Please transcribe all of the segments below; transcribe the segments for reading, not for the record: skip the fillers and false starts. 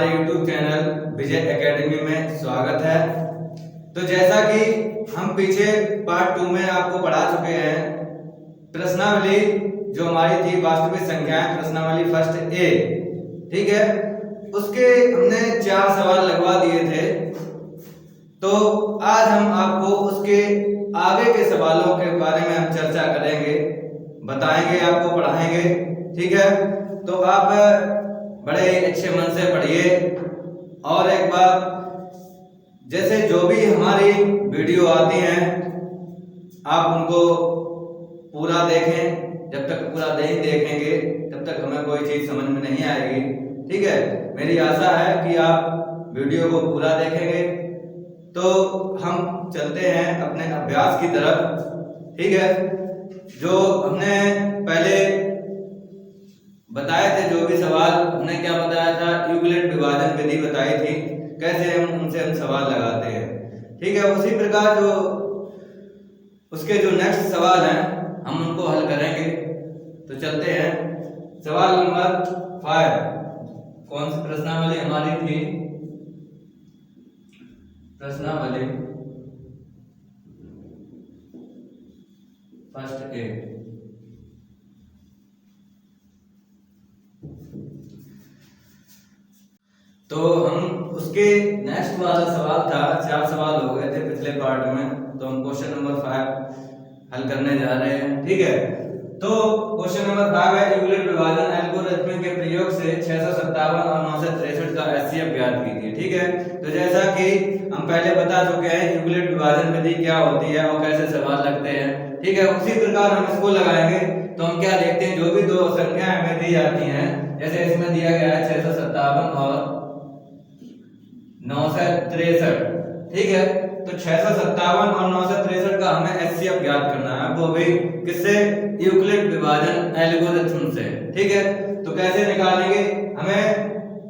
हमारे YouTube channel विजय academy में स्वागत है। तो जैसा कि हम पीछे पार्ट 2 में आपको पढ़ा चुके हैं, प्रश्नावली जो हमारी थी वास्तविक संख्याएं, प्रश्नावली फर्स्ट ए, ठीक है, उसके हमने 4 सवाल लगवा दिए थे। तो आज हम आपको उसके आगे के सवालों के बारे में हम चर्चा करेंगे, बताएंगे, आपको पढ़ाएंगे, ठीक है। तो आप बड़े अच्छे मन से पढ़िए। और एक बात, जैसे जो भी हमारी वीडियो आती हैं आप उनको पूरा देखें। जब तक पूरा नहीं देखेंगे तब तक हमें कोई चीज़ समझ में नहीं आएगी, ठीक है। मेरी आशा है कि आप वीडियो को पूरा देखेंगे। तो हम चलते हैं अपने अभ्यास की तरफ, ठीक है। जो हमने पहले बताए थे, जो भी सवाल हमने क्या बताया था, यूक्लिड विभाजन विधि बताई थी, कैसे हम सवाल लगाते हैं, ठीक है। उसी प्रकार जो उसके जो नेक्स्ट सवाल हैं हम उनको हल करेंगे। तो चलते हैं सवाल नंबर 5। कौन सी प्रश्नावली हमारी थी? प्रश्नावली फर्स्ट ए। तो हम उसके नेक्स्ट वाला सवाल था, 4 सवाल हो गए थे पिछले पार्ट में, तो हम क्वेश्चन नंबर 5 हल करने जा रहे हैं, ठीक है। तो क्वेश्चन नंबर 5 है, यूक्लिड विभाजन एल्गोरिथम के प्रयोग से 657 और 963 का एचसीएफ ज्ञात कीजिए, ठीक है। तो जैसा कि हम पहले बता चुके हैं यूक्लिड विभाजन विधि क्या होती है और कैसे सवाल लगते हैं, ठीक है। उसी प्रकार हम इसको लगाएंगे। तो हम क्या देखते हैं, जो भी दो संख्याएं हमें दी जाती हैं, जैसे इसमें दिया गया है 657 और 963, ठीक है। तो 657 और 963 का हमें एचसीएफ ज्ञात करना है, वो भी किससे? यूक्लिड विभाजन एल्गोरिथम से, ठीक है। तो कैसे निकालेंगे? हमें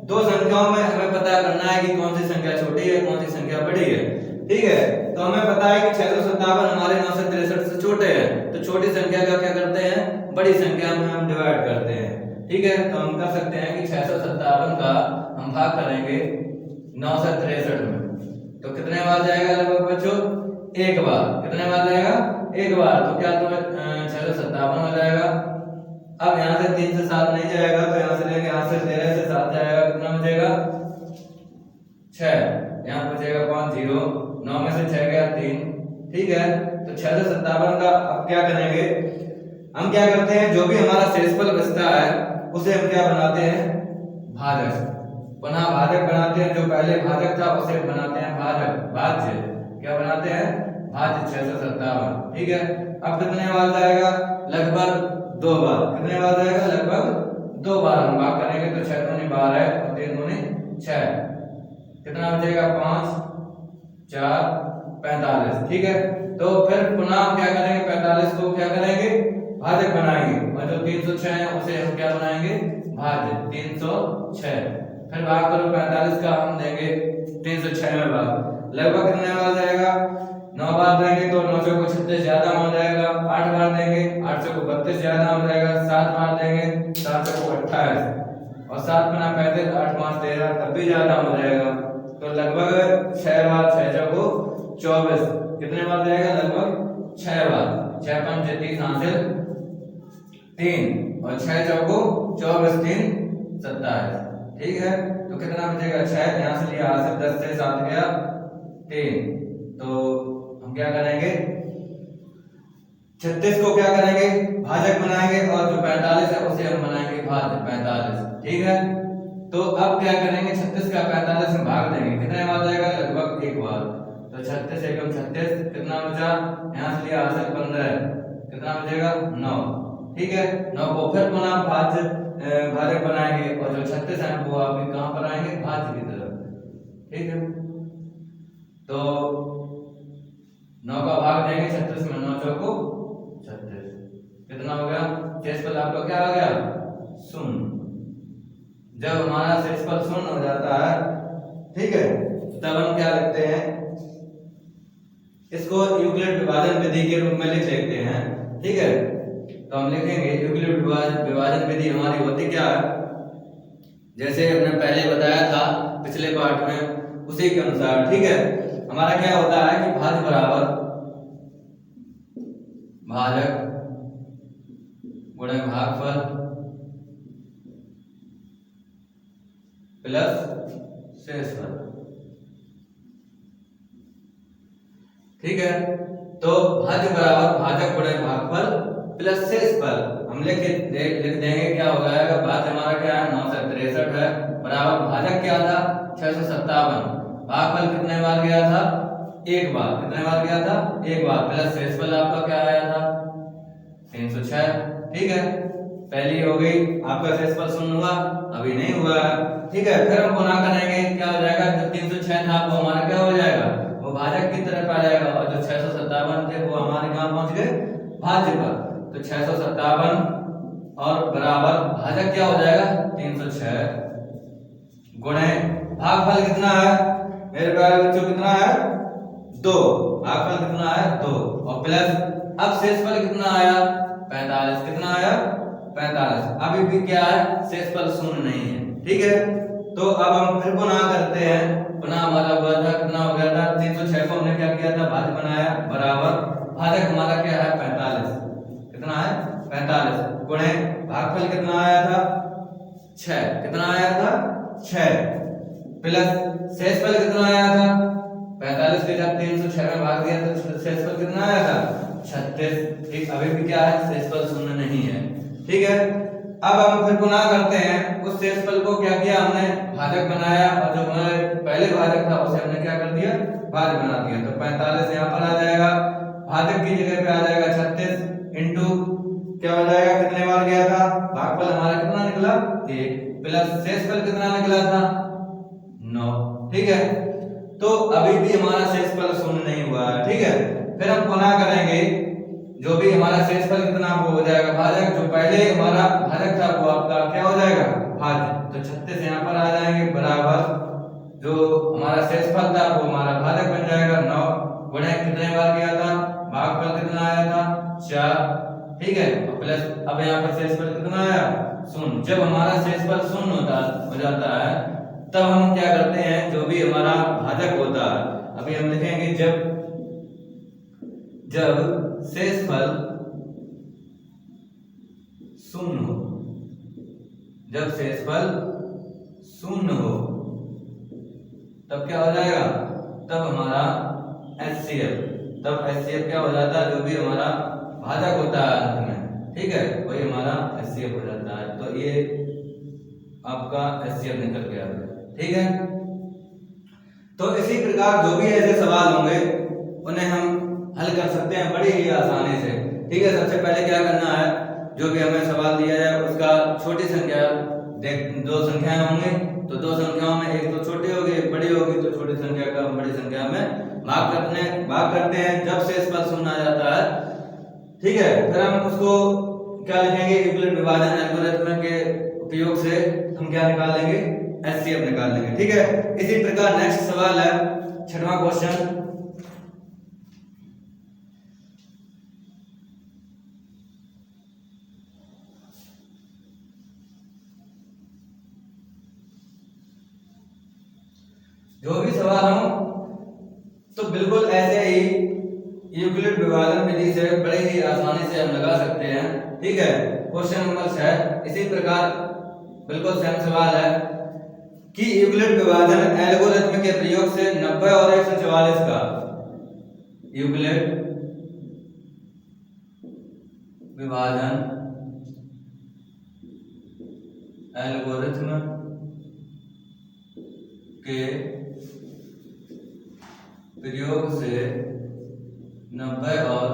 दो संख्याओं में हमें पता करना है कि कौन सी संख्या छोटी है, कौन सी संख्या बड़ी है, ठीक है। तो हमें पता है कि 657 हमारे 963 से छोटे हैं, तो छोटी संख्या का क्या करते हैं, बड़ी संख्या में हम डिवाइड करते हैं, ठीक है। तो हम कर सकते हैं कि 657 का हम भाग करेंगे 963 में, तो कितने बार जाएगा लगभग बच्चों? एक बार। कितने बार जाएगा? एक बार। तो क्या तो 657 हो जाएगा। अब यहाँ से 3 से 7 नहीं जाएगा, तो यहाँ से लेंगे, यहाँ से 13 से 7 जाएगा, कितना बचेगा? 6। यहाँ बचेगा 5 0, 9 में से 6 गया 3, ठीक है। तो 657 का अब क्या करेंगे, हम क्या करते हैं, जो भी हमारा शेषफल बचता है उसे हम क्या बनाते हैं? भाजक। पुनः भाजक बनाते हैं, जो पहले भाजक था उसे बनाते हैं भाजक, भाज्य। क्या बनाते हैं? भाज्य 657, ठीक है। अब कितने बार जाएगा? लगभग 2 बार। कितने बार जाएगा? लगभग 2 बार हम भाग करेंगे, तो 6 दूनी 12 और 3 दूनी 6, कितना बचेगा? 5 4 45, ठीक है। तो फिर पुनः हम क्या करेंगे, 45 को क्या करेंगे? भाजक बनाएंगे, और जो 306 है उसे हम क्या बनाएंगे? भाज्य 306। फिर भाग करो 45 का, हम देंगे 306 में भाग, लगभग कितने बार जाएगा? 9 बार देंगे, तो 9 से 36 ज्यादा हो जाएगा। 8 बार देंगे, 8 से 32 ज्यादा हो जाएगा। 7 बार देंगे, 7 से 28, और 7 गुना 35, 8 5 13, तब भी ज्यादा हो जाएगा। तो लगभग 6 बार, 6 चौको 24, कितने बार जाएगा? लगभग 6 बार। 6 5 30 हासिल 3, और 6 चौको 24, 3 27, ठीक है। तो कितना बचेगा? 6। यहाँ से लिया हासिल, 10 से 7 गया 3, तो हम क्या करेंगे? 36 को क्या करेंगे? भाजक बनाएंगे, और जो 45 है उसे हम बनाएंगे भाज्य 45, ठीक है। तो अब क्या करेंगे, 36 का 45 में भाग देंगे, कितने बार जाएगा? लगभग 1 बार। तो 36 एकम 36, कितना बचा? यहाँ से लिया हासिल 15, कितना बचेगा? 9, ठीक है। 9 को फिर पुनः भाजक बनाएंगे, और जो 36 है वो आप कहां पर आएंगे? भाज्य की तरफ, ठीक है। तो 9 का भाग देंगे 36 में, 9 चौको 36, कितना हो गया? शेषफल आपका क्या आ गया? 0। जब हमारा शेषफल 0 हो जाता है, ठीक है, तब हम क्या लिखते हैं, इसको यूक्लिड विभाजन विधि के रूप में लिख लेते हैं, ठीक है। तो हम लिखेंगे यूक्लिड विभाजन विधि हमारी होती क्या है, जैसे हमने पहले बताया था पिछले पार्ट में उसी के अनुसार। ठीक है, हमारा क्या होता है कि भाज्य बराबर भाजक गुणे भागफल प्लस शेषफल। ठीक है, तो भाज्य बराबर भाजक गुणे भागफल प्लस शेषफल हम लिख देंगे। क्या हो जाएगा, भाज्य हमारा क्या है 963 है, बराबर भाजक क्या था 657, भागफल कितने बार गया था, एक बार। कितने बार गया था, एक बार, प्लस शेषफल आपका क्या आया था 306। ठीक है, पहली हो गई, आपका शेषफल शून्य हुआ, अभी नहीं हुआ है। ठीक है, फिर हम गुणा करेंगे, क्या हो जाएगा, जो 306 था वो हमारा क्या हो जाएगा, वो भाजक की तरफ आ जाएगा, और जो 657 थे वो हमारे कहां पहुंच गए, भाज्य पर। तो 657 और बराबर भाजक क्या हो जाएगा 306 गुणे भागफल कितना है मेरे प्यारे बच्चों, कितना है 2, भागफल कितना है 2, और प्लस अब शेषफल कितना आया 45। कितना आया 45। अभी भी क्या है, शेषफल शून्य नहीं है। ठीक है, तो अब हम फिर पुनः करते हैं, पुनः हमारा हुआ था कितना हो गया था 306 को हमने क्या किया था, भाज्य बनाया, बराबर भाजक हमारा क्या है 45। कितना है 45 गुणे भागफल कितना आया था 6। कितना आया था 6, प्लस शेषफल कितना आया था 45 के जब 306 में भाग दिया तो शेषफल कितना आया था 36। ठीक, अभी भी क्या है, शेषफल शून्य नहीं है। ठीक है, अब हम फिर पुनः करते हैं, उस शेषफल को क्या किया हमने, भाजक बनाया, और जो हमारे पहले भाजक था उसे हमने क्या कर दिया, भाज्य बना दिया। तो 45 यहाँ पर आ जाएगा, भाजक की जगह पे आ जाएगा 36 इंटू क्या हो जाएगा, कितने बार गया था, भागफल हमारा कितना निकला 1, प्लस शेषफल कितना निकला था 9। ठीक है, तो अभी भी हमारा शेषफल शून्य नहीं हुआ है। ठीक है, फिर हम पुनः करेंगे, जो भी हमारा शेषफल कितना वो हो जाएगा भाजक, जो पहले हमारा भाजक था वो आपका क्या हो जाएगा भाज्य। तो 36 यहाँ पर आ जाएंगे, बराबर जो हमारा शेषफल था वो हमारा भाजक बन जाएगा 9 गुणे कितने बार गया था, भागफल कितना आया था 4। ठीक है, प्लस अब यहाँ पर शेषफल कितना आया 0। जब हमारा शेषफल 0 हो जाता है तब हम क्या करते हैं, जो भी हमारा भाजक होता है, अभी हम लिखेंगे जब शेषफल 0 हो, जब शेषफल 0 हो तब क्या हो जाएगा, तब हमारा HCF, तब HCF क्या हो जाता है, जो भी हमारा भाजक होता है अंत में, ठीक है, वही हमारा HCF हो जाता है। तो ये आपका HCF निकल गया। ठीक है, तो इसी प्रकार जो भी ऐसे सवाल होंगे उन्हें हम हल कर सकते हैं बड़ी ही आसानी से। ठीक है, सबसे पहले क्या करना है, जो भी हमें सवाल दिया जाए उसका छोटी संख्या, दो संख्याएं होंगी तो दो संख्याओं में एक तो छोटी होगी एक बड़ी होगी, तो छोटी संख्या का बड़ी संख्या में भाग करते हैं जब शेषफल 0 आ जाता है। ठीक है, फिर हम उसको क्या लिखेंगे, यूक्लिड विभाजन एल्गोरिथम के उपयोग से हम क्या निकाल लेंगे, HCF निकाल लेंगे। ठीक है, इसी प्रकार नेक्स्ट सवाल है 6वां क्वेश्चन। जो भी सवाल हो तो बिल्कुल ऐसे ही यूक्लिड विभाजन विधि से बड़े ही आसानी से हम लगा सकते हैं। ठीक है, क्वेश्चन नंबर 6 इसी प्रकार बिल्कुल सेम सवाल है कि यूक्लिड विभाजन एल्गोरिथम के प्रयोग से 90 और 144 का, यूक्लिड विभाजन एल्गोरिथम के प्रयोग से 90 और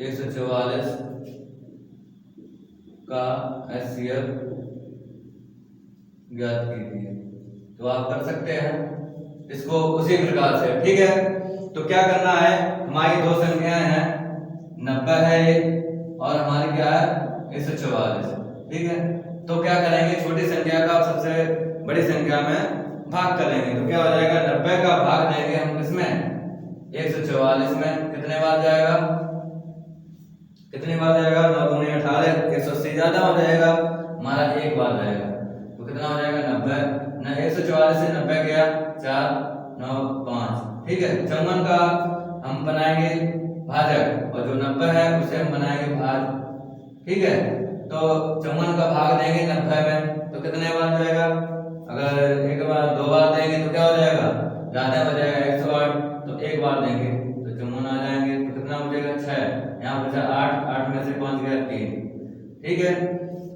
144 का HCF ज्ञात कीजिए। तो आप कर सकते हैं इसको उसी प्रकार से। ठीक है, तो क्या करना है, हमारी दो संख्याएं हैं 90 है एक और हमारी क्या है 144। ठीक है, तो क्या करेंगे, छोटी संख्या का सबसे बड़ी संख्या में भाग करेंगे। तो क्या हो जाएगा, 90 का भाग देंगे हम किसमें 144 में, कितने बार जाएगा, कितनी बार जाएगा, 9 दूनी 18, 180 ज्यादा हो जाएगा, हमारा एक बार जाएगा। तो कितना हो जाएगा 90 ना 144 से 90 गया 4 9 5 ठीक है। 54 का हम बनाएंगे भाजक और जो 90 है उसे हम बनाएंगे भाज ठीक है। तो 54 का भाग देंगे 90 में तो कितने बार जाएगा, अगर एक बार दो बार देंगे तो क्या हो जाएगा ज्यादा हो जाएगा 108 तो एक बार देंगे तो 54 आ जाएंगे तो कितना हो जाएगा 6 यहाँ बचा 8 8 में से 5 गया 3 ठीक है।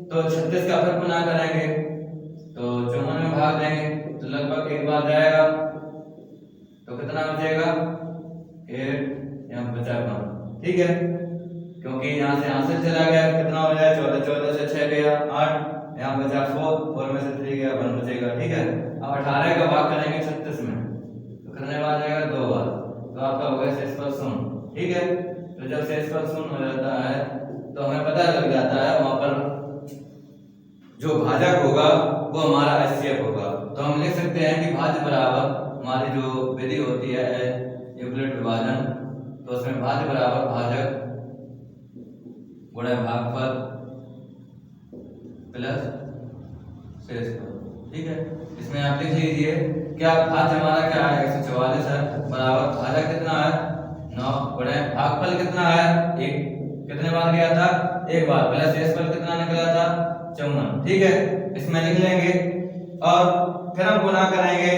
तो 36 का फिर गुना करेंगे तो 54 में भाग देंगे तो लगभग एक बार जाएगा तो कितना बचेगा 8 यहाँ बचा 5 ठीक है। क्योंकि यहाँ से चला गया कितना हो जाएगा 14 14 से 6 गया 8 यहाँ बचा 4 4 में से 3 गया 1 बचेगा ठीक है। अब 18 का भाग करेंगे 36 में तो कितने बार जाएगा 2 बार तो आपका हो गया शेषफल 0 ठीक है। तो जब शेषफल 0 हो जाता है तो हमें पता लग जाता है वहां पर जो भाजक होगा वो हमारा HCF होगा। तो हम लिख सकते हैं कि भाज्य बराबर हमारी जो विधि होती है यूक्लिड विभाजन तो उसमें भाज्य बराबर भाजक गुणा भागफल प्लस शेषफल ठीक है। इसमें आप लिख लीजिए क्या भाज्य हमारा क्या है 144 है बराबर भाजक कितना है 9 गुणा भागफल कितना है 1 कितने बार गया था एक बार प्लस शेषफल कितना निकला था 54 ठीक है। इसमें लिख लेंगे और फिर हम गुणा करेंगे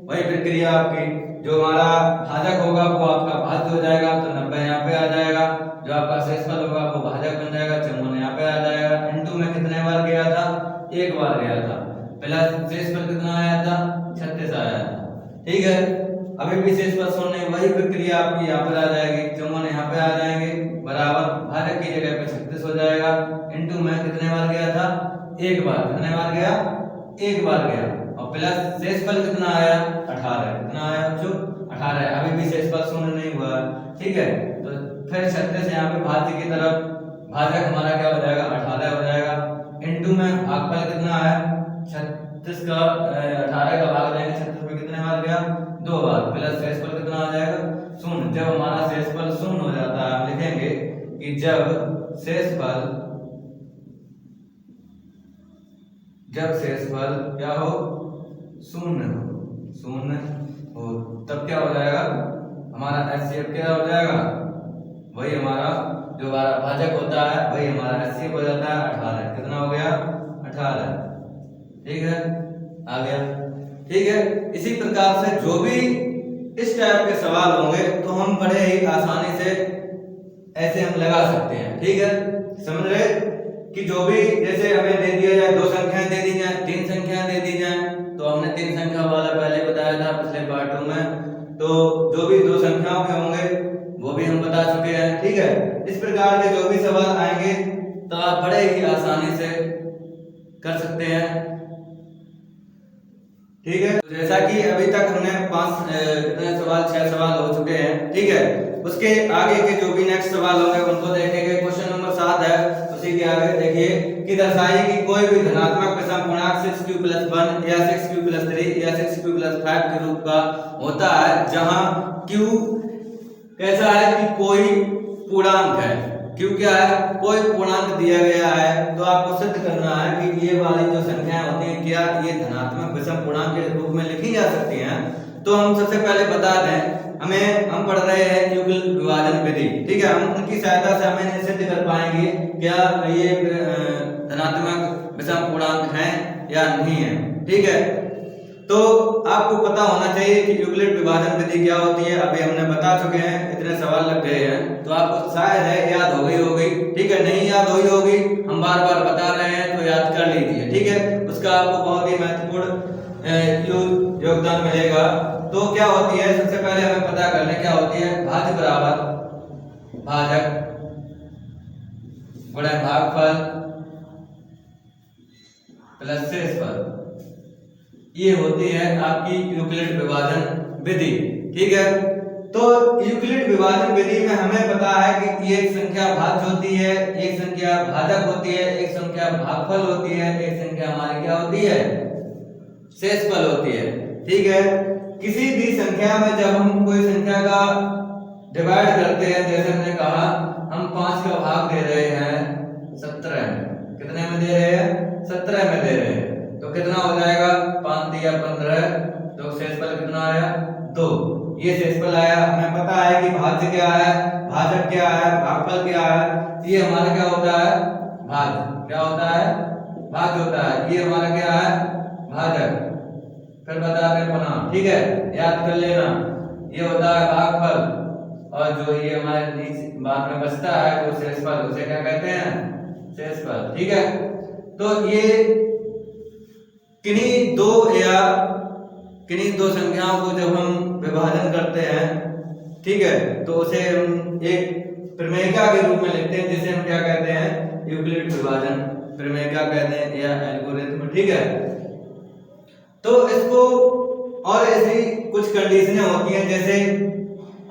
वही प्रक्रिया आपकी जो हमारा भाजक होगा वो आपका भाज्य हो जाएगा तो 90 यहाँ पे आ जाएगा, जो आपका शेषफल होगा वो भाजक बन जाएगा 54 यहाँ पे आ जाएगा। इनटू में कितने बार गया था एक बार गया था प्लस शेषफल कितना आया था 36 आया था ठीक है। अभी भी शेषफल 0 नहीं वही प्रक्रिया आपकी यहाँ पर आ जाएगी 54 यहाँ पे आ जाएंगे बराबर भाजक की जगह पे 36 हो जाएगा इनटू में कितने बार गया था एक बार कितने बार गया एक बार गया और प्लस शेषफल कितना आया 18 कितना आया बच्चों 18 अभी भी शेषफल 0 नहीं हुआ ठीक है। तो फिर 36 यहाँ पे भाज्य की तरफ भाजक हमारा क्या हो जाएगा 18 हो जाएगा इनटू में भागफल कितना है 36 का 18 का भाग देंगे 36 में कितने बार गया 2 बार प्लस शेषफल कितना आ जाएगा 0। जब हमारा शेषफल 0 हो जाता है हम लिखेंगे कि जब शेषफल क्या हो 0 हो तब क्या हो जाएगा हमारा HCF क्या हो जाएगा वही हमारा जो हमारा भाजक होता है वही हमारा HCF हो जाता है 18 कितना हो गया 18 ठीक है आ गया ठीक है। इसी प्रकार से जो भी इस टाइप के सवाल होंगे तो हम बड़े ही आसानी से ऐसे हम लगा सकते हैं ठीक है। समझ रहे कि जो भी जैसे हमें दे दिया जाए 2 संख्याएं दे दी जाए 3 संख्याएं दे दी जाए तो हमने 3 संख्या वाला पहले बताया था पिछले पार्टों में तो जो भी 2 संख्याओं के होंगे वो भी हम बता चुके हैं ठीक है। इस प्रकार के जो भी सवाल आएंगे तो आप बड़े ही आसानी से कर सकते हैं ठीक है। तो जैसा कि अभी तक हमने 6 सवाल हो चुके हैं ठीक है। उसके आगे के जो भी नेक्स्ट सवाल होंगे उनको देखेंगे। क्वेश्चन नंबर 7 है उसी के आगे देखिए कि दर्शाइए कि कोई भी धनात्मक विषम पूर्णांक 6q+1 या 6q+3 या 6q+5 के रूप का होता है जहां q कैसा है कि कोई पूर्णांक है q क्या है कोई पूर्णांक दिया गया है तो आपको सिद्ध करना है कि ये वाली जो संख्याएं होती हैं क्या ये धनात्मक विषम पूर्णांक के रूप में लिखी जा सकती हैं। तो हम सबसे पहले बता दें हम पढ़ रहे हैं यूक्लिड विभाजन विधि ठीक है। हम उनकी सहायता से हमें सिद्ध कर पाएंगे क्या ये धनात्मक विषम पूर्णांक हैं या नहीं है ठीक है। तो आपको पता होना चाहिए कि यूक्लिड विभाजन विधि क्या होती है अभी हमने बता चुके हैं इतने सवाल लग गए हैं तो आपको शायद है याद हो गई होगी ठीक है। नहीं याद हुई होगी हम बार बार बता रहे हैं तो याद कर लीजिए ठीक है। उसका आपको बहुत ही महत्वपूर्ण योगदान मिलेगा। तो क्या होती है सबसे पहले हमें पता कर लें क्या होती है भाज्य बराबर भाजक गुणा भागफल प्लस शेषफल ये होती है आपकी यूक्लिड विभाजन विधि ठीक है। तो यूक्लिड विभाजन विधि में हमें पता है कि एक संख्या भाज्य होती है एक संख्या भाजक होती है एक संख्या भागफल होती है एक संख्या हमारी क्या होती है शेषफल होती है ठीक है। किसी भी संख्या में जब हम कोई संख्या का डिवाइड करते हैं जैसे हमने कहा हम 5 का भाग दे रहे हैं 17 कितने में दे रहे हैं 17 में दे रहे हैं तो कितना हो जाएगा 5 दिया 15, तो शेषफल कितना आया 2। ये शेषफल आया। हमें पता है कि भाज्य क्या है, भाजक क्या है, भागफल क्या है। ये हमारा क्या होता है भाज्य, क्या होता है भाज्य होता है। ये हमारा क्या है भाजक। फिर बता दें पुनः, ठीक है, याद कर लेना। ये होता है भागफल, और जो ये हमारे नीचे बाद में बचता है जो शेषफल, उसे क्या कहते हैं शेषफल, ठीक है। तो ये किन्हीं दो संख्याओं को जब हम विभाजन करते हैं, ठीक है, तो उसे हम एक प्रमेयिका के रूप में लिखते हैं, जिसे हम क्या कहते हैं यूक्लिड विभाजन प्रमेयिका कहते हैं या एल्गोरिथम, ठीक है। तो इसको और ऐसी कुछ कंडीशनें होती हैं, जैसे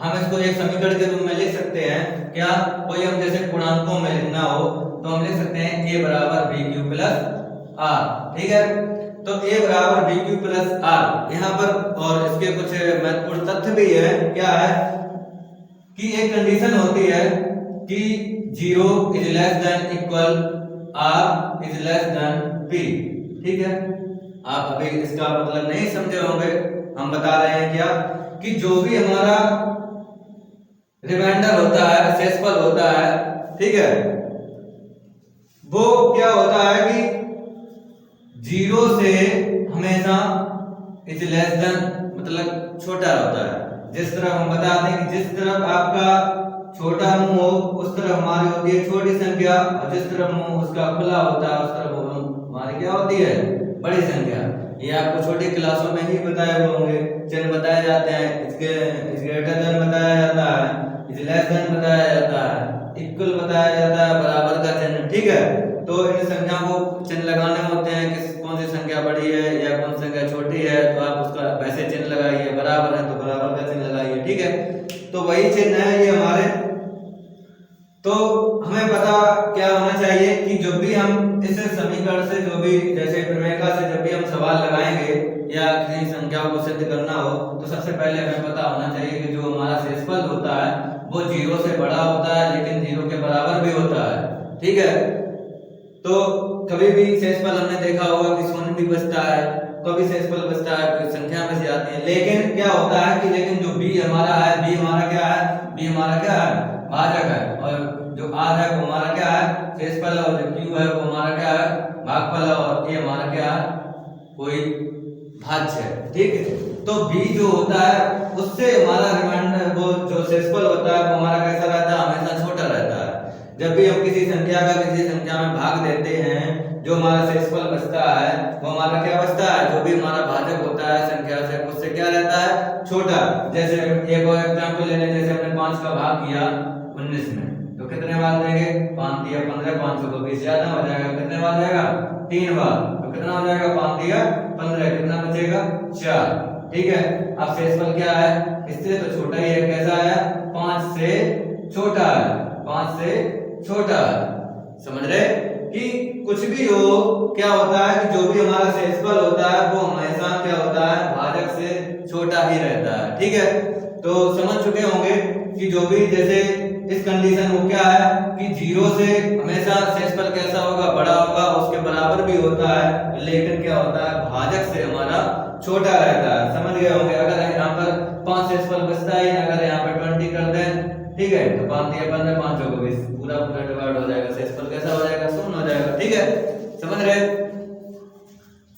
हम इसको एक समीकरण के रूप में लिख सकते हैं। क्या कोई हम जैसे पूर्णांकों में लिखना हो तो हम लिख सकते हैं a बराबर बी क्यू प्लस आर, ठीक है। तो a बराबर बी क्यू प्लस आर यहाँ पर, और इसके कुछ महत्वपूर्ण तथ्य भी है। क्या है कि एक कंडीशन होती है कि 0 is less than equal r is less than p, ठीक है। आप अभी इसका मतलब नहीं समझे होंगे, हम बता रहे हैं क्या कि जो भी हमारा रिमाइंडर होता है, शेषफल होता है, ठीक है, वो क्या होता है कि 0 से हमेशा इज लेस देन मतलब छोटा होता है। जिस तरफ हम बताते हैं कि जिस तरफ आपका छोटा मुंह हो उस तरफ हमारी होती है छोटी संख्या, और जिस तरफ मुंह उसका खुला होता है उस तरफ हमारी क्या होती है बड़ी संख्या। ये आपको छोटी क्लासों में ही बताए हुए होंगे। चिन्ह बताए जाते हैं, इसके ग्रेटर देन बताया जाता है, इज लेस देन बताया जाता है, इक्वल बताया जाता है, बराबर का चिन्ह, ठीक है। तो इन संख्या को चिन्ह लगाने होते हैं, किस कौन सी संख्या बड़ी है या कौन सी संख्या छोटी है, तो आप उसका वैसे चिन्ह लगाइए। बराबर है तो बराबर का चिन्ह लगाइए, ठीक है। तो वही चिन्ह है ये हमारे। तो हमें पता क्या होना चाहिए कि जब भी हम इस समीकरण से, जो भी जैसे प्रमेयिका से जब भी हम सवाल लगाएंगे या किसी संख्या को सिद्ध करना हो, तो सबसे पहले हमें पता होना चाहिए कि जो हमारा शेषफल होता है वो 0 से बड़ा होता है, लेकिन 0 के बराबर भी होता है, ठीक है। तो कभी भी शेषफल हमने देखा होगा कि शून्य भी बचता है, कभी शेषफल बचता है, कोई संख्या में से आती है, लेकिन क्या होता है कि लेकिन जो b हमारा है, b हमारा क्या है, b हमारा क्या है भाजक है, और जो r है वो हमारा क्या है शेषफल, और जो q है वो हमारा क्या है भागफल, और a हमारा क्या है कोई भाज्य है, ठीक है। तो b जो होता है उससे हमारा रिमाइंडर वो जो शेषफल होता है वो हमारा कैसा रहता है, हमेशा छोटा रहता है। जब भी हम किसी संख्या का किसी संख्या में भाग देते हैं, जो हमारा शेषफल बचता है वो हमारा क्या बचता है, जो भी हमारा भाजक होता है संख्या से, उससे क्या रहता है छोटा। जैसे एक और एग्जांपल ले लें, जैसे हमने 5 का भाग किया 19 में, तो कितने बार देंगे 5 दिया 15, 500 को 20 ज्यादा हो जाएगा, कितने बार जाएगा 3 बार, तो कितना हो जाएगा 5 दिया 15, कितना बचेगा 4, ठीक है। अब शेषफल क्या है, इससे तो छोटा ही है, कैसा है 5 से छोटा है, 5 से छोटा है। समझ रहे कि कुछ भी हो क्या होता है कि जो भी हमारा शेषफल होता है वो हमेशा क्या होता है भाजक से छोटा ही रहता है, ठीक है। तो समझ चुके होंगे कि जो भी जैसे इस कंडीशन को क्या है कि 0 से हमेशा शेषफल कैसा होगा बड़ा होगा, उसके बराबर भी होता है, लेकिन क्या होता है भाजक से हमारा छोटा रहता है। समझ गए होंगे। अगर यहाँ पर 5 शेषफल बचता है, अगर यहाँ पर 20 कर दें, ठीक है, तो 5 दिया 15, 500 को 20, पूरा पूरा डिवाइड हो जाएगा, शेषफल कैसा हो जाएगा शून्य हो जाएगा, ठीक है। समझ रहे।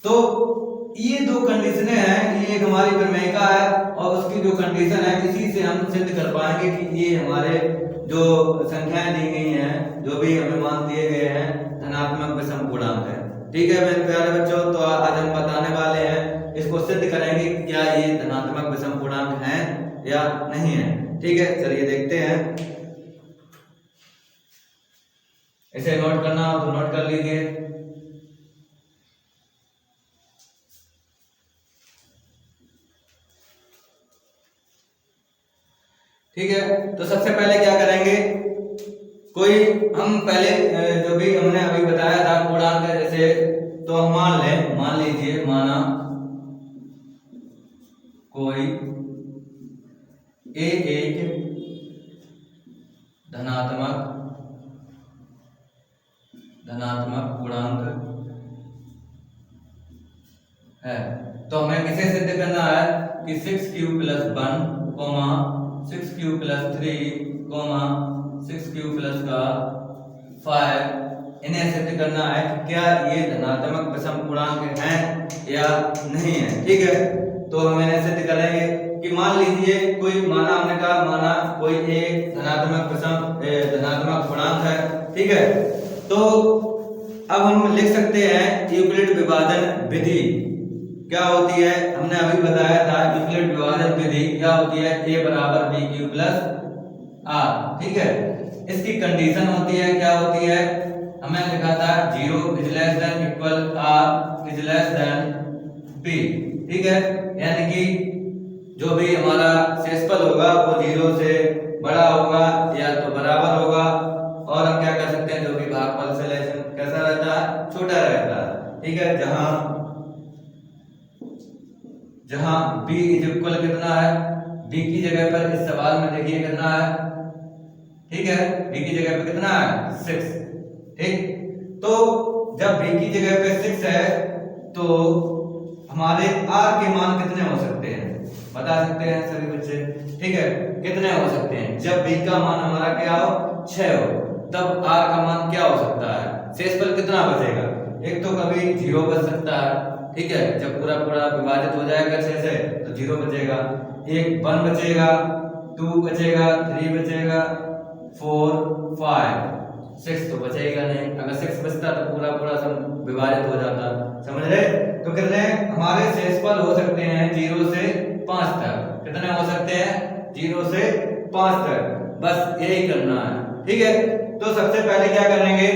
तो ये दो कंडीशनें हैं, ये एक हमारी प्रमेयिका है और उसकी जो कंडीशन है, इसी से हम सिद्ध कर पाएंगे कि ये हमारे जो संख्याएं दी गई हैं, जो भी हमें मान दिए गए हैं, धनात्मक विषम पूर्णांक है, ठीक है मेरे प्यारे बच्चों। तो आज हम बताने वाले हैं, इसको सिद्ध करेंगे कि क्या ये धनात्मक विषम पूर्णांक हैं या नहीं है, ठीक है। चलिए देखते हैं। इसे नोट करना हो तो नोट कर लीजिए। ठीक है, तो सबसे पहले क्या करेंगे, कोई हम पहले जो भी हमने अभी बताया था पूर्णांक जैसे, तो हम मान लीजिए माना कोई एक धनात्मक पूर्णांक है। तो हमें किसे सिद्ध करना है कि 6q plus 1 6q plus 3 6q plus का 5 इन्हें सिद्ध करना है कि क्या ये धनात्मक विषम पूर्णांक हैं या नहीं है। ठीक है, तो हम इन्हें सिद्ध करेंगे कि मान लीजिए कोई माना कोई एक धनात्मक धनात्मक पूर्णांक है। ठीक है, तो अब हम लिख सकते हैं यूक्लिड विभाजन विधि क्या होती है। हमने अभी बताया था यूक्लिड विभाजन विधि क्या होती है, a बराबर bq प्लस r। ठीक है, इसकी कंडीशन होती है क्या होती है, हमें लिखा था 0 is less than equal r is less than b। ठीक है, यानी कि जो भी हमारा शेषफल होगा वो 0 से बड़ा होगा या तो बराबर होगा, और हम क्या कर सकते हैं जो भी भागफल से कैसा रहता है, छोटा रहता है। ठीक है, जहां b इज इक्वल कितना है, b की जगह पर इस सवाल में देखिए कितना है। ठीक है, b की जगह पे कितना है 6। ठीक, तो जब b की जगह पे 6 है तो हमारे r के मान कितने हो सकते हैं, बता सकते हैं सभी बच्चे। ठीक है, कितने हो सकते हैं, जब b का मान हमारा क्या हो 6 हो तब r का मान क्या हो सकता है, शेषफल कितना बचेगा। एक तो कभी 0 बच सकता है। ठीक है, जब पूरा विभाजित हो जाएगा 6 से तो 0 बचेगा, एक 1 बचेगा, 2 बचेगा, 3 बचेगा, 4 5 6 तो बचेगा नहीं। अगर 6 बचता तो पूरा सब विभाजित हो जाता, समझ रहे। तो कितने हमारे शेषफल हो सकते हैं 0 से 5 तक। कितने हो सकते हैं 0 से 5 तक, बस यही करना है। ठीक है, तो सबसे पहले क्या करेंगे,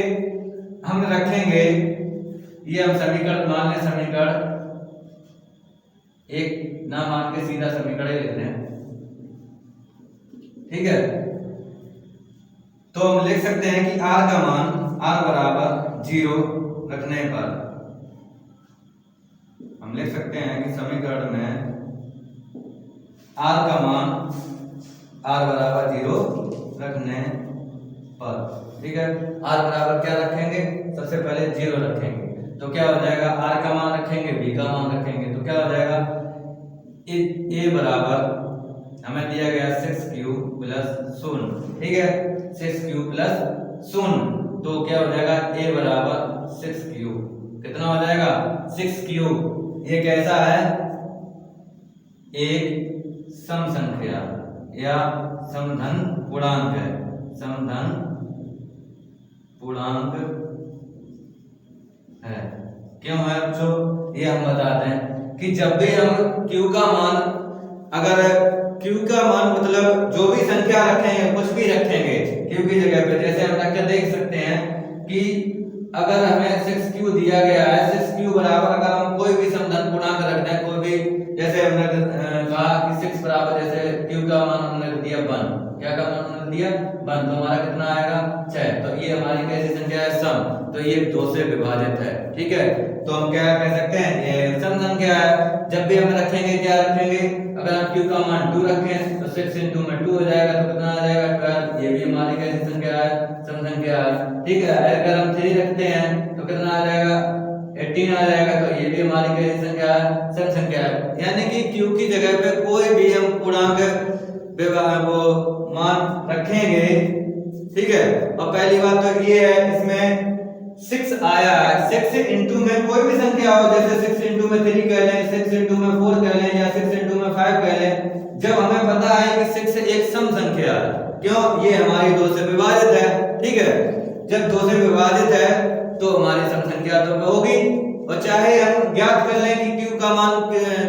हम रखेंगे ये हम समीकरण मान लें, समीकरण एक ना मान के सीधा समीकरण लिख रहे हैं। ठीक है, तो हम लिख सकते हैं कि r का मान r बराबर 0 रखने पर हम लिख सकते हैं कि समीकरण में r का मान r बराबर 0 रखने पर। ठीक है, r बराबर क्या रखेंगे, सबसे पहले 0 रखेंगे तो क्या हो जाएगा, r का मान रखेंगे b का मान रखेंगे तो क्या हो जाएगा, a बराबर हमें दिया गया 6q प्लस 0। ठीक है, 6q प्लस 0 तो क्या हो जाएगा a बराबर 6q, कितना हो जाएगा 6q। ये कैसा है, एक सम संख्या या समधन पूर्णांक है, समधन पूर्णांक है। क्यों है बच्चों, ये हम बताते हैं कि जब भी हम q का मान, अगर q का मान मतलब जो भी संख्या रखेंगे, कुछ भी रखेंगे q की जगह पे, जैसे हम रख के देख सकते हैं कि अगर हमें 6q दिया गया है, 6q बराबर अगर हम कोई भी समधन पूर्णांक रख दें, कोई भी, जैसे हमने कहा कि 6 बराबर, जैसे q का मान हमने दिया 1, क्या का मान हमने दिया 1, तो हमारा कितना आएगा 6। तो ये हमारी कैसी संख्या है, सम, तो ये 2 से विभाजित है। ठीक है, तो हम क्या कह सकते हैं, ये सम संख्या है। जब भी हम रखेंगे क्या रखेंगे, अगर हम q का मान 2 रखें तो 6 × में 2 हो जाएगा तो कितना आ जाएगा 12। ये भी हमारी कैसी संख्या है, सम संख्या है। ठीक है, अगर हम 3 रखते हैं तो कितना आ जाएगा 18 आ जाएगा, तो ये भी हमारी कैसी संख्या है, सम संख्या है। यानी कि q की जगह पे कोई भी हम पूर्णांक वो मान रखेंगे। ठीक है, और पहली बात तो ये है, इसमें 6 आया है, 6 × में कोई भी संख्या हो, जैसे 6 × में 3 कह लें, 6 × में 4 कह लें, या 6 × में 5 कह लें, जब हमें पता है कि 6 एक सम संख्या है, क्यों, ये हमारी 2 से विभाजित है। ठीक है, जब 2 से विभाजित है तो हमारी सम संख्या तो होगी, और चाहे हम ज्ञात कर लें कि q का मान,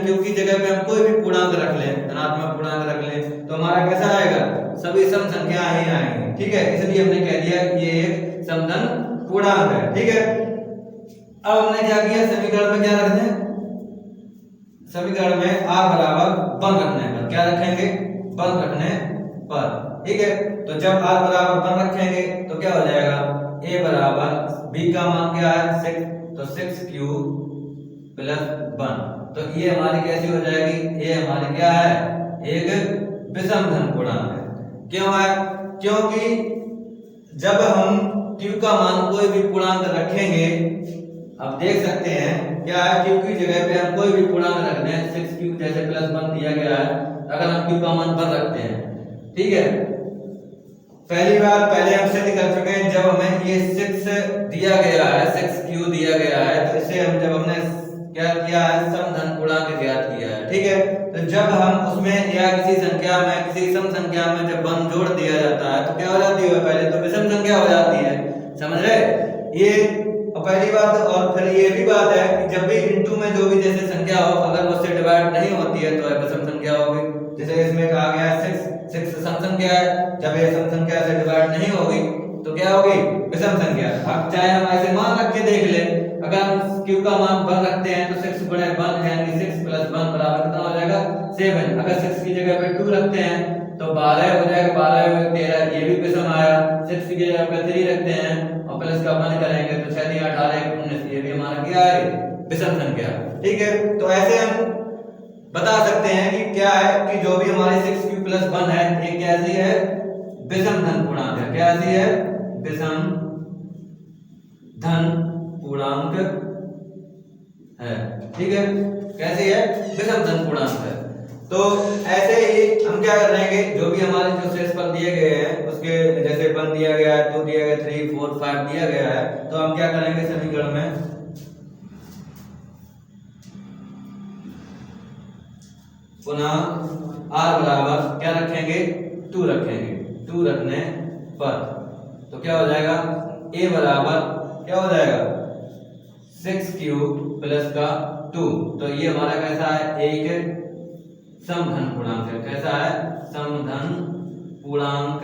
q की जगह पे हम कोई भी पूर्णांक रख लें, धनात्मक पूर्णांक रख लें, तो हमारा कैसा आएगा, सभी सम संख्या ही आएंगी। ठीक है, इसलिए हमने कह दिया कि ये एक समधन पूर्णांक है। ठीक है, अब हमने क्या किया, समीकरण में क्या रख दें, समीकरण में r बराबर 1 रखने पर, क्या रखेंगे 1 रखने पर। ठीक है, तो जब r बराबर 1 रखेंगे तो क्या हो जाएगा, a बराबर b का मान क्या है 6, तो 6q प्लस 1, तो ये हमारी कैसी हो जाएगी, ये हमारी क्या है, एक विषम धन पूर्णांक है। क्यों है, क्योंकि जब हम q का मान कोई भी पूर्णांक रखेंगे, अब देख सकते हैं क्या है, क्यू की जगह पे हम कोई भी पूर्णांक रख दें, 6q जैसे +1 दिया गया है, अगर हम q का मान 1 रखते हैं, ठीक है। पहले हम सिद्ध कर चुके हैं, जब हमें ये 6 दिया गया है, 6q दिया गया है, तो इसे हम जब हमने क्या किया है, समधन पूर्णांक ज्ञात किया है, ठीक है। तो जब हम उसमें या किसी संख्या में, किसी सम संख्या में जब 1 जोड़ दिया जाता है तो क्या हो जाती है, पहले तो विषम संख्या हो जाती है, समझ रहे ये पहली बात। और फिर ये भी बात है कि जब भी इनटू में जो भी जैसे संख्या हो, अगर उससे डिवाइड नहीं होती है तो विषम संख्या होगी। जैसे इसमें कहा गया है 6 सम संख्या है, जब ये सम संख्या से डिवाइड नहीं होगी तो क्या होगी, विषम संख्या। अब चाहे हम ऐसे मान रख के देख ले, अगर हम q का मान 1 रखते हैं तो 6 गुणे 1 यानी 6 + 1 बराबर कितना हो जाएगा, 7। अगर 6 की जगह पे 2 रखते हैं तो 12 हो जाएगा, 12 में 13, ये भी विषम आया। 6 की जगह पे 3 रखते हैं और प्लस का 1 करेंगे तो 6 3 18 19, ये भी हमारा क्या है, विषम संख्या, ठीक है। तो ऐसे हम बता सकते हैं कि क्या है कि जो भी हमारे 6q + 1 है, ये कैसी है, विषम धन पूर्णांक है। कैसी है, विषम धन पूर्णांक है, ठीक है। कैसी है, विषम धन पूर्णांक है। तो ऐसे ही हम क्या कर रहेंगे, जो भी हमारे जो शेषफल दिए गए हैं उसके जैसे 1 दिया गया है, 2 दिया गया, 3 4 5 दिया गया है, तो हम क्या करेंगे, समीकरण में पुनः r बराबर क्या रखेंगे, 2 रखेंगे। 2 रखने पर तो क्या हो जाएगा, a बराबर क्या हो जाएगा, 6q + 2। तो ये हमारा कैसा है, एक समधन पूर्णांक है। कैसा है, समधन पूर्णांक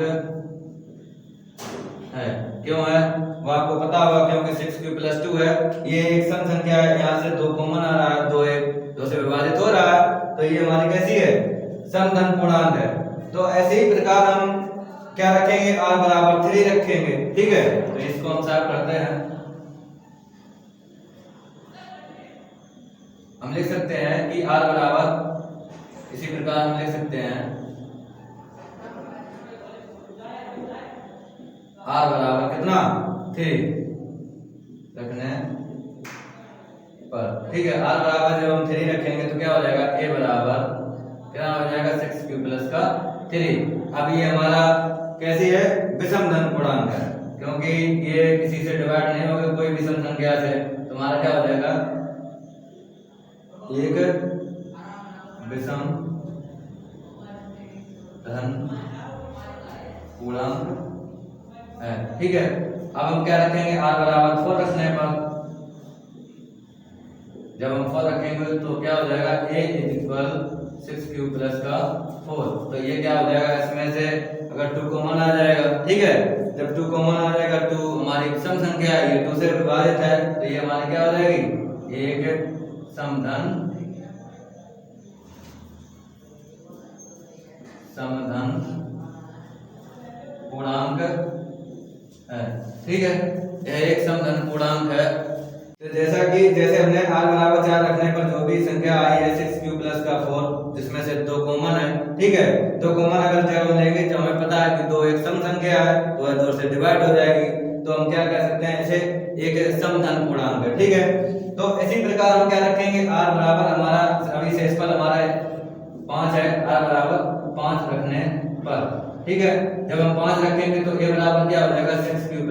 है। क्यों है, वो आपको पता होगा, क्योंकि 6q + 2 है, ये एक सम संख्या है, यहाँ से 2 कॉमन आ रहा है, 2 से विभाजित हो रहा है, तो ये हमारी कैसी है, समधन पूर्णांक है। तो ऐसे ही प्रकार हम क्या रखेंगे, r बराबर 3 रखेंगे, ठीक है। तो इसको हम साफ करते हैं, हम लिख सकते हैं कि r बराबर, इसी प्रकार हम लिख सकते हैं r बराबर कितना, 3 रखने पर, ठीक है। r बराबर जब हम 3 रखेंगे तो क्या हो जाएगा, a बराबर क्या हो जाएगा, 6q + 3। अब ये हमारा कैसी है, विषम धन पूर्णांक है, क्योंकि ये किसी से डिवाइड नहीं होगा, कोई विषम संख्या से, तो हमारा क्या हो जाएगा, एक विषम धन पूर्णांक है, ठीक है। अब हम क्या रखेंगे, r बराबर 4 रखने पर, जब हम 4 रखेंगे तो क्या हो जाएगा, a 6q + 4। तो ये क्या हो जाएगा, इसमें से अगर 2 कॉमन आ जाएगा, ठीक है। जब 2 कॉमन आ जाएगा, 2 हमारी सम संख्या है, ये 2 से विभाजित है, तो ये हमारी क्या हो जाएगी, एक समधन पूर्णांक है, ठीक है। यह एक समधन पूर्णांक है। तो जैसे हमने r बराबर 4 रखने पर जो भी संख्या आई है 6q + 4, जिसमें से 2 कॉमन है, ठीक है। 2 कॉमन अगर जब हम लेंगे, तो हमें पता है कि 2 एक सम संख्या है, तो 2 से डिवाइड हो जाएगी, तो हम क्या कह सकते हैं, इसे एक समधन पूर्णांक है, ठीक है। तो इसी प्रकार हम क्या रखेंगे, r बराबर हमारा अभी शेषफल हमारा 5 है, r बराबर 5 रखने पर, ठीक है। जब हम 5 रखेंगे तो a बराबर क्या हो जाएगा, 6q +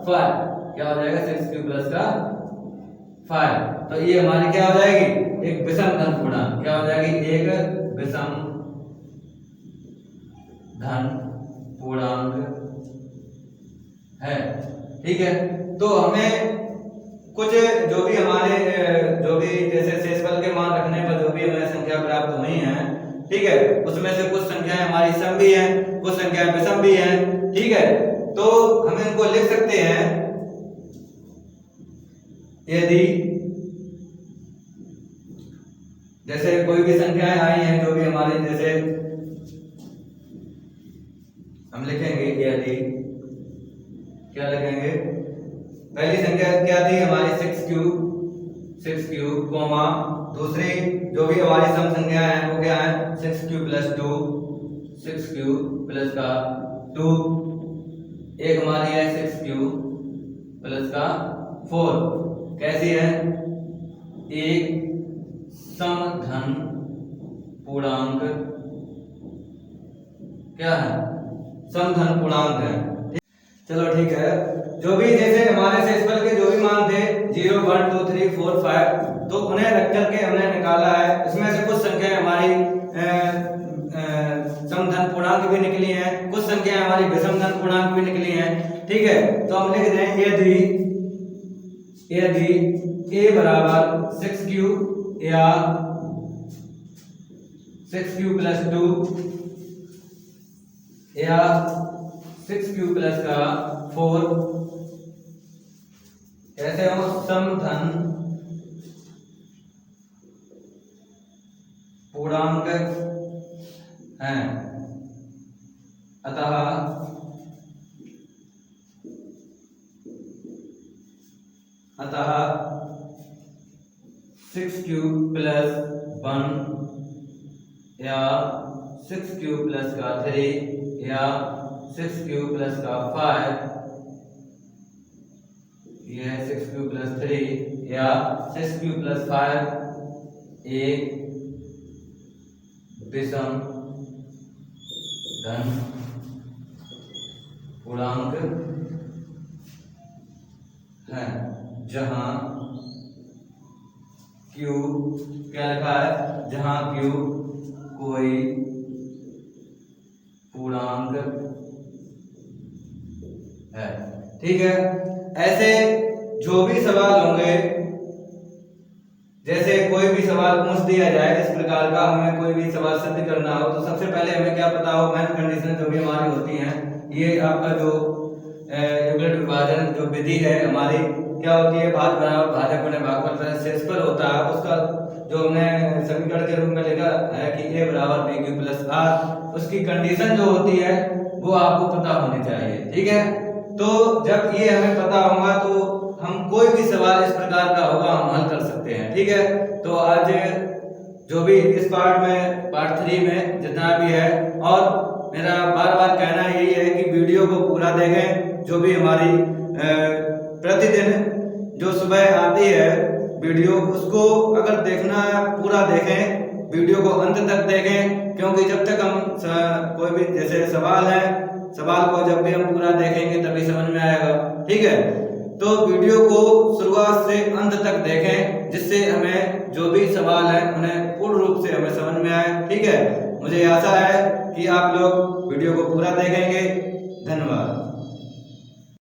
5, क्या हो जाएगा, 6q + 5। तो ये हमारी क्या हो जाएगी, एक विषम धन पूर्णांक, क्या हो जाएगी, एक विषम धन पूर्णांक है, ठीक है। तो हमें कुछ जो भी हमारे जो भी जैसे शेषफल के मान रखने पर जो भी हमें संख्या प्राप्त हुई है, ठीक है, उसमें से कुछ संख्याएं हमारी सम भी हैं, कुछ संख्याएं विषम भी हैं, ठीक है। तो हम इनको लिख सकते हैं, यदि जैसे कोई भी संख्याएं आई हैं जो भी हमारी, जैसे हम लिखेंगे, यदि क्या लिखेंगे, पहली संख्या क्या थी हमारी 6q कॉमा, दूसरी जो भी हमारी सम संख्या है वो क्या है, 6q + 2, 6q + 2, एक हमारी है 6q + 4, कैसी है? एक समधन पूर्णांक क्या है? समधन पूर्णांक है। चलो ठीक है, जो भी जैसे हमारे शेषफल के जो भी मान थे 0, 1, 2, 3, 4, 5, तो उन्हें रख करके हमने निकाला है। इसमें से कुछ संख्याएं हमारी समधन पूर्णांक भी निकली हैं, कुछ संख्याएं हमारी विषमधन पूर्णांक भी निकली हैं। ठीक है, तो हम लिख दें यदि a बराबर 6q या 6q प्लस 2 या 6q प्लस का 4 कैसे हो? समधन पूर्णांक हैं, अतः अतः 6q प्लस 1 या 6q प्लस का 3 या 6q प्लस का 5, यह है 6q प्लस 3 या 6q प्लस 5 एक विषम धन पूर्णांक है, जहां q क्या लिखा है? जहां q कोई पूर्णांक है। ठीक है, ऐसे जो भी सवाल होंगे, जैसे कोई भी सवाल पूछ दिया जाए इस प्रकार का, हमें कोई भी सवाल सिद्ध करना हो तो सबसे पहले हमें क्या पता हो? मेन कंडीशन जो भी हमारी होती है, ये आपका जो युगल विभाजन जो विधि है हमारी क्या होती है? भाज्य बराबर भाजक गुणे भागफल प्लस शेषफल होता है, उसका जो हमने समीकरण के रूप में लिखा है कि a बराबर bq प्लस r, उसकी कंडीशन जो होती है वो आपको पता होनी चाहिए। ठीक है, तो जब ये हमें पता होगा तो हम कोई भी सवाल इस प्रकार का होगा हम हल कर सकते हैं। ठीक है, तो आज जो भी इस पार्ट 3 में जितना भी है, और मेरा बार बार कहना यही है कि वीडियो को पूरा देखें। जो भी हमारी प्रतिदिन जो सुबह आती है वीडियो, उसको अगर देखना है पूरा देखें, वीडियो को अंत तक देखें, क्योंकि जब तक हम कोई भी जैसे सवाल है, सवाल को जब भी हम पूरा देखेंगे तभी समझ में आएगा। ठीक है, तो वीडियो को शुरुआत से अंत तक देखें, जिससे हमें जो भी सवाल है उन्हें पूर्ण रूप से हमें समझ में आए। ठीक है, मुझे आशा है कि आप लोग वीडियो को पूरा देखेंगे। धन्यवाद।